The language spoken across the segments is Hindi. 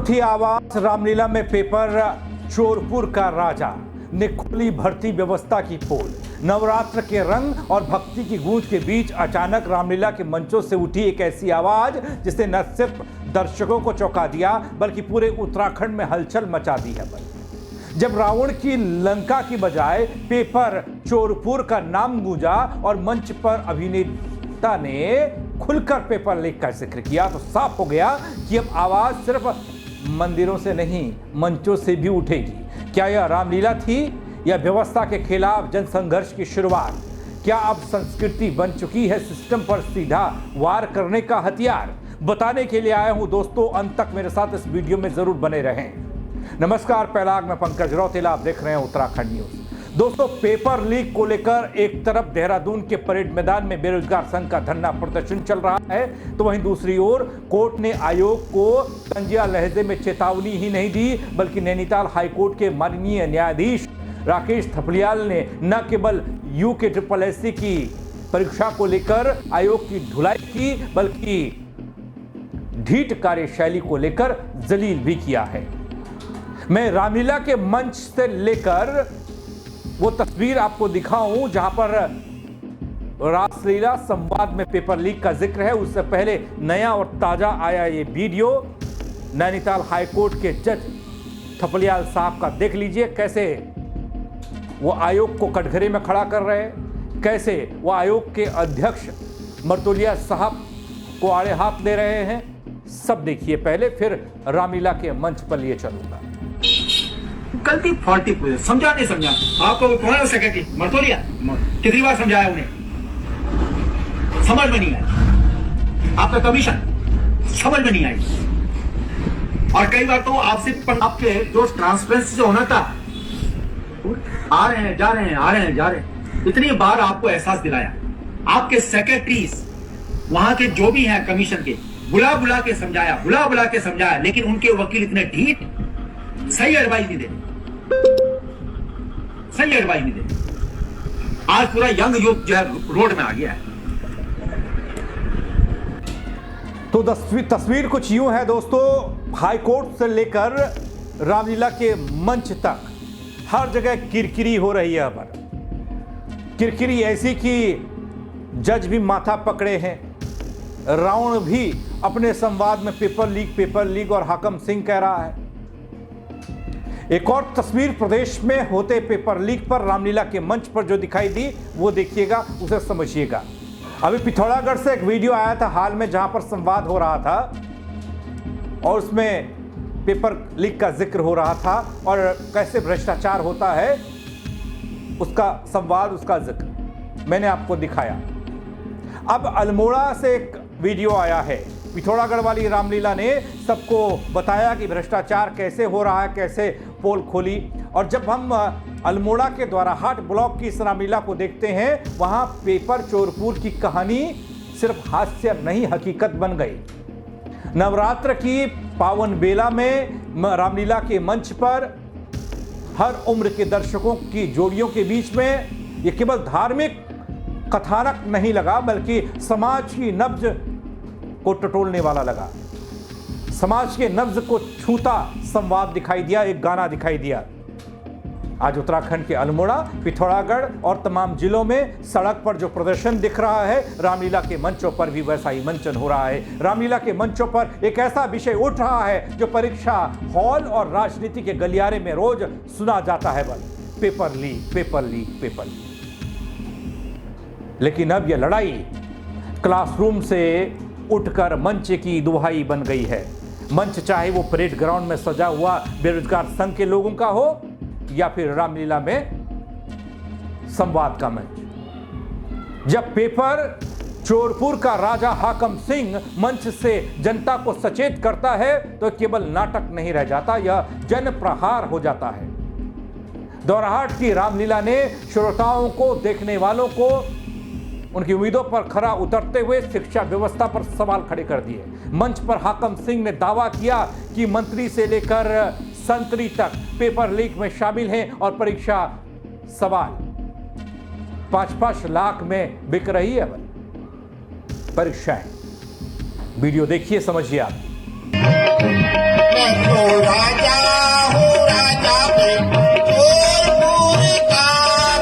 उठी आवाज, रामलीला में पेपर चोरपुर का राजा ने खोली भर्ती व्यवस्था की पोल। नवरात्र के रंग और भक्ति की गूंज के बीच अचानक रामलीला के मंचों से उठी एक ऐसी आवाज जिसने न सिर्फ दर्शकों को चौंका दिया बल्कि पूरे उत्तराखंड में हलचल मचा दी है। जब रावण की लंका की बजाय पेपर चोरपुर का नाम गूंजा और मंच पर अभिनेता ने खुलकर पेपर लीक का जिक्र किया तो साफ हो गया कि अब आवाज सिर्फ मंदिरों से नहीं मंचों से भी उठेगी। क्या यह रामलीला थी या व्यवस्था के खिलाफ जनसंघर्ष की शुरुआत? क्या अब संस्कृति बन चुकी है सिस्टम पर सीधा वार करने का हथियार? बताने के लिए आया हूं दोस्तों, अंत तक मेरे साथ इस वीडियो में जरूर बने रहें। नमस्कार, पहला मैं पंकज रौतेला, आप देख रहे हैं उत्तराखंड न्यूज। दोस्तों, पेपर लीक को लेकर एक तरफ देहरादून के परेड मैदान में बेरोजगार संघ का धरना प्रदर्शन चल रहा है तो वहीं दूसरी ओर कोर्ट ने आयोग को तंजिया लहजे में चेतावनी ही नहीं दी बल्कि नैनीताल हाईकोर्ट के माननीय न्यायाधीश राकेश थपलियाल ने न केवल UKSSC की परीक्षा को लेकर आयोग की धुलाई की बल्कि ढीठ कार्यशैली को लेकर जलील भी किया है। मैं रामलीला के मंच से लेकर वो तस्वीर आपको दिखाऊं जहां पर रासलीला संवाद में पेपर लीक का जिक्र है। उससे पहले नया और ताजा आया ये वीडियो नैनीताल हाईकोर्ट के जज थपलियाल साहब का देख लीजिए, कैसे वो आयोग को कटघरे में खड़ा कर रहे हैं, कैसे वो आयोग के अध्यक्ष मर्तुलिया साहब को आड़े हाथ ले रहे हैं। सब देखिए पहले, फिर रामलीला के मंच पर लिए चलूंगा। गलती फॉल्टी समझा नहीं समझा आपको कौन है सेक्रेटरी मर्तोलिया? कितनी बार समझाया उन्हें, समझ में नहीं आई। आपका कमीशन समझ में नहीं आई और कई बार तो आपसे आपके जो ट्रांसपेरेंसी जो होना था, आ रहे हैं जा रहे हैं आ रहे हैं जा रहे हैं, इतनी बार आपको एहसास दिलाया। आपके सेक्रेटरीज वहां के जो भी हैं कमीशन के, बुला बुला के समझाया लेकिन उनके वकील इतने ढीठ, सही एडवाइस नहीं देते। आज पूरा यंग यूथ जो है रोड में आ गया है। तो तस्वीर कुछ यूं है दोस्तों, हाईकोर्ट से लेकर रामलीला के मंच तक हर जगह किरकिरी हो रही है। पर किरकिरी ऐसी कि जज भी माथा पकड़े हैं, रावण भी अपने संवाद में पेपर लीक और हाकम सिंह कह रहा है। एक और तस्वीर प्रदेश में होते पेपर लीक पर रामलीला के मंच पर जो दिखाई दी वो देखिएगा, उसे समझिएगा। अभी पिथौरागढ़ से एक वीडियो आया था हाल में जहां पर संवाद हो रहा था और उसमें पेपर लीक का जिक्र हो रहा था और कैसे भ्रष्टाचार होता है उसका संवाद, उसका जिक्र मैंने आपको दिखाया। अब अल्मोड़ा से एक वीडियो आया है। पिथौरागढ़ वाली रामलीला ने सबको बताया कि भ्रष्टाचार कैसे हो रहा है, कैसे पोल खोली। और जब हम अल्मोड़ा के द्वाराहाट ब्लॉक की इस रामलीला को देखते हैं, वहां पेपर चोरपुर की कहानी सिर्फ हास्य नहीं हकीकत बन गई। नवरात्र की पावन बेला में रामलीला के मंच पर हर उम्र के दर्शकों की जोड़ियों के बीच में ये केवल धार्मिक कथानक नहीं लगा बल्कि समाज की नब्ज को टटोलने वाला लगा। समाज के नब्ज को छूता संवाद दिखाई दिया, एक गाना दिखाई दिया। आज उत्तराखंड के अल्मोड़ा, पिथौरागढ़ और तमाम जिलों में सड़क पर जो प्रदर्शन दिख रहा है, रामलीला के मंचों पर भी वैसा ही मंचन हो रहा है। रामलीला के मंचों पर एक ऐसा विषय उठ रहा है जो परीक्षा हॉल और राजनीति के गलियारे में रोज सुना जाता है, बल पेपर लीक। लेकिन अब यह लड़ाई क्लासरूम से उठकर मंच की दुहाई बन गई है। मंच चाहे वो परेड ग्राउंड में सजा हुआ बेरोजगार संघ के लोगों का हो या फिर रामलीला में संवाद का मंच। जब पेपर चोरपुर का राजा हाकम सिंह मंच से जनता को सचेत करता है तो केवल नाटक नहीं रह जाता, यह जन प्रहार हो जाता है। दोराहाट की रामलीला ने श्रोताओं को, देखने वालों को उनकी उम्मीदों पर खरा उतरते हुए शिक्षा व्यवस्था पर सवाल खड़े कर दिए। मंच पर हाकम सिंह ने दावा किया कि मंत्री से लेकर संतरी तक पेपर लीक में शामिल हैं और परीक्षा सवाल 5-5 लाख में बिक रही है परीक्षाएं। वीडियो देखिए, समझिए आप। मैं तो राजा हूँ राजा पे चोर का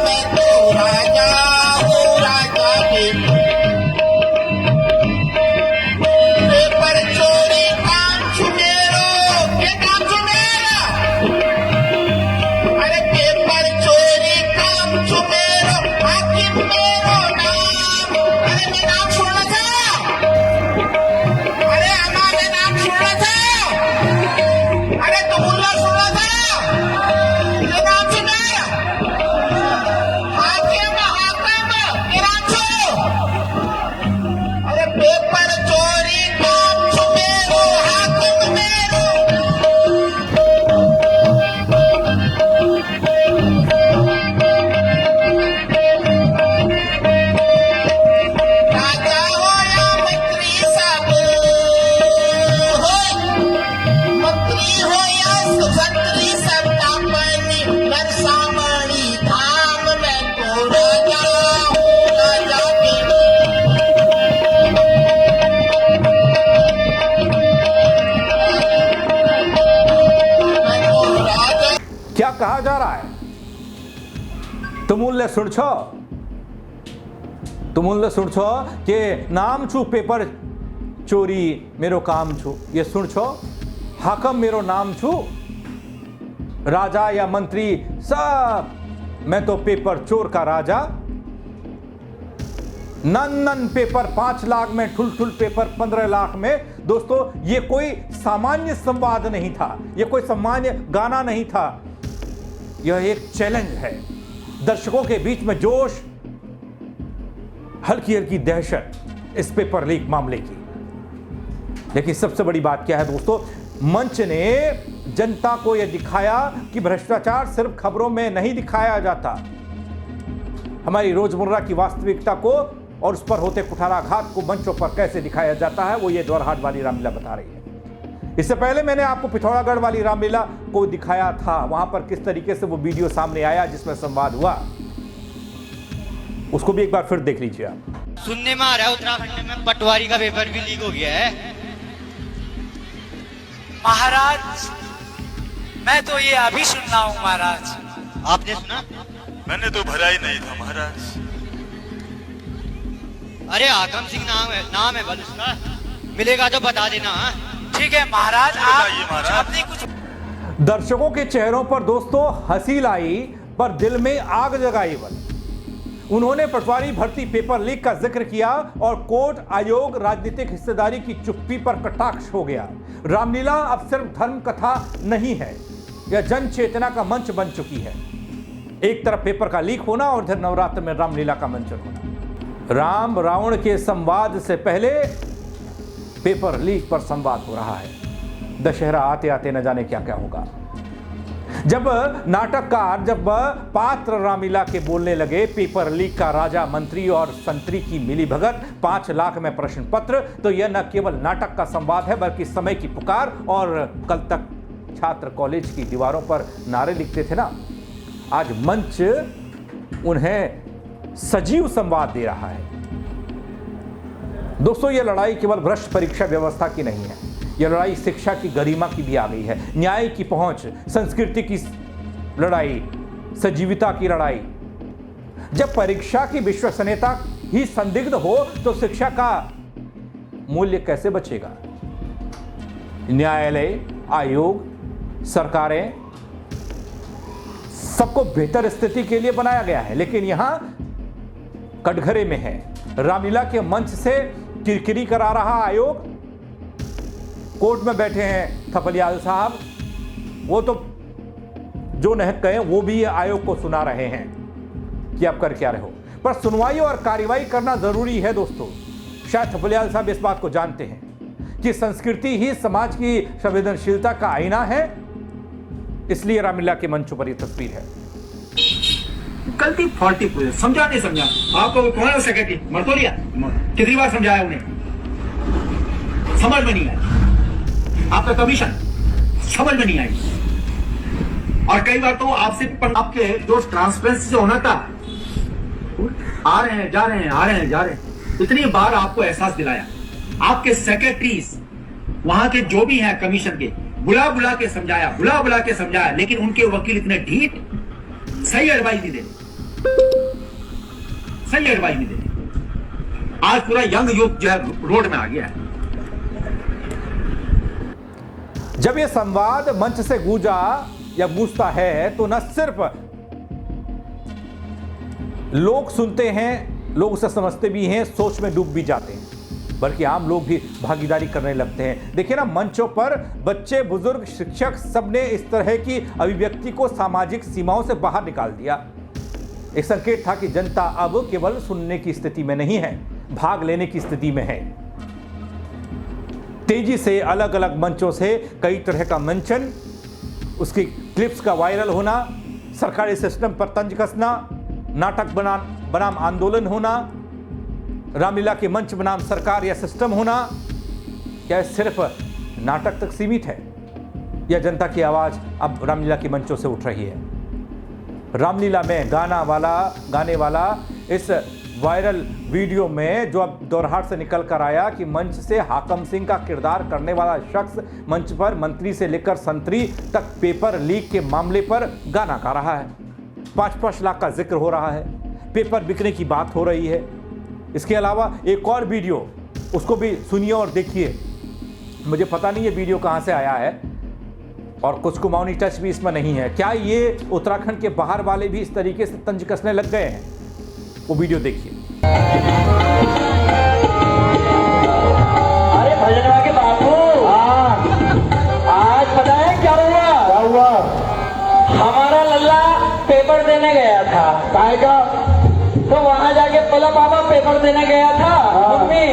मैं तो राजा हूँ राजा पे पेपर चोरी काम छुमेरो ये काम छुमेरा अरे पेपर चोरी काम छुमेरो हाकिम मेरो नाम अरे मैं नाम सुना था अरे हमारे नाम सुना था अरे तुमुल्ला सुना था ये नाम सुना हाकिम हाकिम ये नाम सुनो अरे पेपर चोरी काम छुमेरो हाकिम मेरो राजा हो या मंत्री साहब हो मंत्री हो या सुखंत्री सत्ता पानी नरसामणी धाम में तो राजा हूँ राजा के मैं तो राजा क्या कहा जा रहा है? तुमुल्ले सुन छो कि नाम छू पेपर चोरी मेरो काम छू, ये सुन छो हाकम मेरो नाम छू, राजा या मंत्री सब मैं तो पेपर चोर का राजा। नन पेपर 5 लाख में, ठुल पेपर 15 लाख में। दोस्तों ये कोई सामान्य संवाद नहीं था, ये कोई सामान्य गाना नहीं था, यह एक चैलेंज है। दर्शकों के बीच में जोश, हल्की हल्की दहशत इस पेपर लीक मामले की। लेकिन सबसे बड़ी बात क्या है दोस्तों, मंच ने जनता को यह दिखाया कि भ्रष्टाचार सिर्फ खबरों में नहीं दिखाया जाता, हमारी रोजमर्रा की वास्तविकता को और उस पर होते कुठाराघात को मंचों पर कैसे दिखाया जाता है, वो ये द्वारहाट वाली रामलीला बता रही है। इससे पहले मैंने आपको पिथौरागढ़ वाली रामलीला को दिखाया था, वहां पर किस तरीके से वो वीडियो सामने आया जिसमें संवाद हुआ, उसको भी एक बार फिर देख लीजिए आप। सुनने में आ रहा है उत्तराखंड में पटवारी का पेपर भी लीक हो गया है। महाराज मैं तो ये अभी सुन रहा हूँ महाराज। आपने सुना? मैंने तो भरा ही नहीं था महाराज। अरे आकम सिंह नाम है बल उसका, मिलेगा तो बता देना। ठीक है महाराज, बताइए महाराज। आपने कुछ दर्शकों के चेहरों पर दोस्तों हंसी लाई, पर दिल में आग जगाई बल। उन्होंने पटवारी भर्ती पेपर लीक का जिक्र किया और कोर्ट, आयोग, राजनीतिक हिस्सेदारी की चुप्पी पर कटाक्ष हो गया। रामलीला अब सिर्फ धर्म कथा नहीं है, यह जन चेतना का मंच बन चुकी है। एक तरफ पेपर का लीक होना और इधर नवरात्र में रामलीला का मंचन होना। राम रावण के संवाद से पहले पेपर लीक पर संवाद हो रहा है। दशहरा आते आते न जाने क्या क्या होगा। जब नाटककार, जब पात्र रामलीला के बोलने लगे, पेपर लीक का राजा, मंत्री और संतरी की मिलीभगत, 5 लाख में प्रश्न पत्र, तो यह न केवल नाटक का संवाद है बल्कि समय की पुकार। और कल तक छात्र कॉलेज की दीवारों पर नारे लिखते थे ना, आज मंच उन्हें सजीव संवाद दे रहा है। दोस्तों यह लड़ाई केवल भ्रष्ट परीक्षा व्यवस्था की नहीं है, यह लड़ाई शिक्षा की गरिमा की भी आ गई है, न्याय की पहुंच, संस्कृति की लड़ाई, सजीवता की लड़ाई। जब परीक्षा की विश्वसनीयता ही संदिग्ध हो तो शिक्षा का मूल्य कैसे बचेगा? न्यायालय, आयोग, सरकारें, सबको बेहतर स्थिति के लिए बनाया गया है, लेकिन यहां कटघरे में है। रामलीला के मंच से किरकिरी करा रहा आयोग, कोर्ट में बैठे हैं थपलियाल साहब, वो तो जो नहक कहे वो भी आयोग को सुना रहे हैं कि आप कर क्या रहे हो। पर सुनवाई और कार्रवाई करना जरूरी है दोस्तों। शायद थपलियाल साहब इस बात को जानते हैं कि संस्कृति ही समाज की संवेदनशीलता का आईना है, इसलिए रामलीला के मंचों पर यह तस्वीर है। गलती फॉल्टी पूरे, समझा नहीं समझा? आपको कौन है सेक्रेटरी? मरतोलिया कितनी बार समझाया उन्हें? समझ में नहीं आई। आपका कमीशन समझ में नहीं आई। और कई बार तो आपसे आपके जो ट्रांसपेरेंसी से होना था, आ रहे हैं जा रहे हैं, आ रहे हैं जा रहे हैं, इतनी बार आपको एहसास दिलाया। आपके सेक्रेटरीज वहां के जो भी हैं कमीशन के, बुला के समझाया, लेकिन उनके वकील इतने ढीठ, सही एडवाइस नहीं देते। आज पूरा यंग यूथ जो है रोड में आ गया है। जब यह संवाद मंच से गूंजा या गूंजता है तो न सिर्फ लोग सुनते हैं, लोग उसे समझते भी हैं, सोच में डूब भी जाते हैं, बल्कि आम लोग भी भागीदारी करने लगते हैं। देखिए ना, मंचों पर बच्चे, बुजुर्ग, शिक्षक सबने इस तरह की अभिव्यक्ति को सामाजिक सीमाओं से बाहर निकाल दिया। एक संकेत था कि जनता अब केवल सुनने की स्थिति में नहीं है, भाग लेने की स्थिति में है। तेजी से अलग अलग मंचों से कई तरह का मंचन, उसकी क्लिप्स का वायरल होना, सरकारी सिस्टम पर तंज कसना, नाटक बनाम आंदोलन होना, रामलीला के मंच बनाम सरकार या सिस्टम होना, क्या सिर्फ नाटक तक सीमित है या जनता की आवाज अब रामलीला के मंचों से उठ रही है? रामलीला में गाने वाला इस वायरल वीडियो में जो अब दोरहाट से निकल कर आया कि मंच से हाकम सिंह का किरदार करने वाला शख्स मंच पर मंत्री से लेकर संतरी तक पेपर लीक के मामले पर गाना गा रहा है। 5-5 लाख का जिक्र हो रहा है, पेपर बिकने की बात हो रही है। इसके अलावा एक और वीडियो, उसको भी सुनिए और देखिए। मुझे पता नहीं ये वीडियो कहां से आया है और कुछ कुमाऊनी टच भी इसमें नहीं है। क्या ये उत्तराखंड के बाहर वाले भी इस तरीके से तंज कसने लग गए हैं? वो वीडियो देखिए। अरे भजनवा के बापू, आज पता है क्या हुआ? हमारा लल्ला पेपर देने गया था। काय का? तो वहां जाके बोला बाबा पेपर देने गया था, मम्मी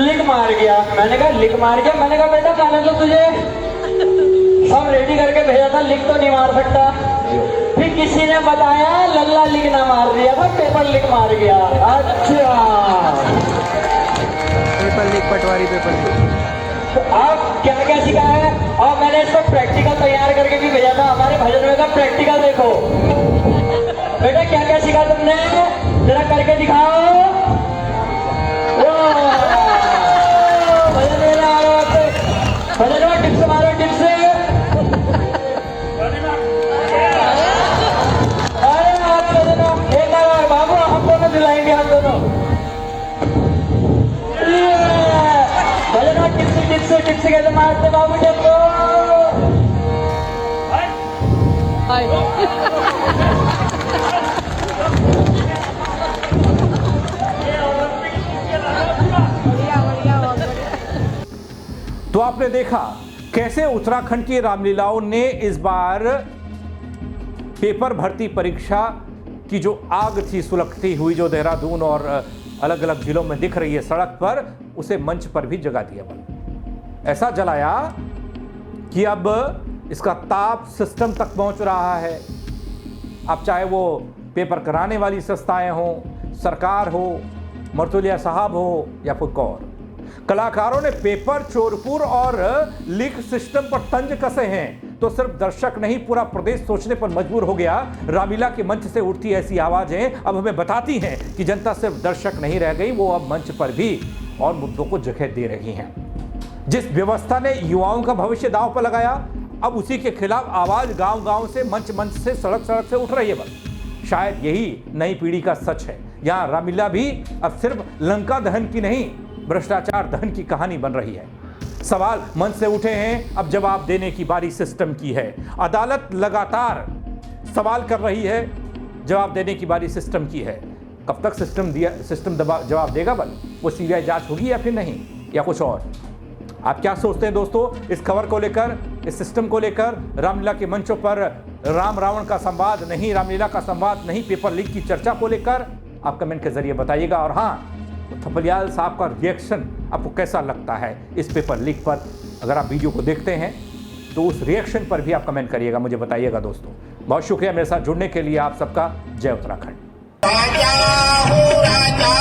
लिख मार गया। मैंने कहा लिख मार गया? मैंने कहा बेटा कहने तो तुझे सब रेडी करके भेजा था, लिख तो नहीं मार सकता। फिर किसी ने बताया लल्ला लिखना मार दिया था, पेपर लिख मार गया। अच्छा, पेपर लीक, पटवारी पेपर लीक। तो आप क्या क्या सिखाया है? और मैंने इसको प्रैक्टिकल तैयार करके भी भेजा था। हमारे भजन में का प्रैक्टिकल देखो बेटा, क्या क्या सीखा तुमने, जरा करके दिखाओ। भजन में आ रहा है, भजन में टिप्स मारो, टिप्स। अरे आप भजन एक बार बाबू, हम दोनों दिलाएंगे, हम दोनों भजन टिप्स कैसे मारते बाबू? टिप्स तो आपने देखा कैसे उत्तराखंड की रामलीलाओं ने इस बार पेपर भर्ती परीक्षा की जो आग थी सुलगती हुई, जो देहरादून और अलग अलग जिलों में दिख रही है सड़क पर, उसे मंच पर भी जगा दिया। ऐसा जलाया कि अब इसका ताप सिस्टम तक पहुंच रहा है। अब चाहे वो पेपर कराने वाली संस्थाएं हो, सरकार हो, मर्तुलिया साहब हो या कोई और, कलाकारों ने पेपर चोरपुर और लीक सिस्टम पर तंज कसे हैं। तो सिर्फ दर्शक नहीं, पूरा प्रदेश सोचने पर मजबूर हो गया। रामलीला के मंच से उठती ऐसी आवाजें अब हमें बताती हैं कि जनता सिर्फ दर्शक नहीं रह गई, वो अब मंच पर भी और मुद्दों को जगह दे रही हैं। जिस व्यवस्था ने युवाओं का भविष्य दांव पर लगाया, अब उसी के खिलाफ आवाज गांव-गांव से, मंच से, सड़क से उठ रही है। बस शायद यही नई पीढ़ी का सच है। यहाँ रामलीला भी अब सिर्फ लंका दहन की नहीं, भ्रष्टाचार दहन की कहानी बन रही है। सवाल मन से उठे हैं, अब जवाब देने की बारी सिस्टम की है। अदालत लगातार सवाल कर रही है, जवाब देने की बारी सिस्टम की है। कब तक सिस्टम जवाब देगा? बल वो सीबीआई जांच होगी या फिर नहीं, या कुछ और? आप क्या सोचते हैं दोस्तों इस खबर को लेकर, इस सिस्टम को लेकर? रामलीला के मंचों पर राम रावण का संवाद नहीं, रामलीला का संवाद नहीं, पेपर लीक की चर्चा को लेकर आप कमेंट के जरिए बताइएगा। और हाँ, थपलियाल साहब का रिएक्शन आपको कैसा लगता है इस पेपर लीक पर? अगर आप वीडियो को देखते हैं तो उस रिएक्शन पर भी आप कमेंट करिएगा, मुझे बताइएगा दोस्तों। बहुत शुक्रिया मेरे साथ जुड़ने के लिए आप सबका। जय उत्तराखंड। राजा हो राजा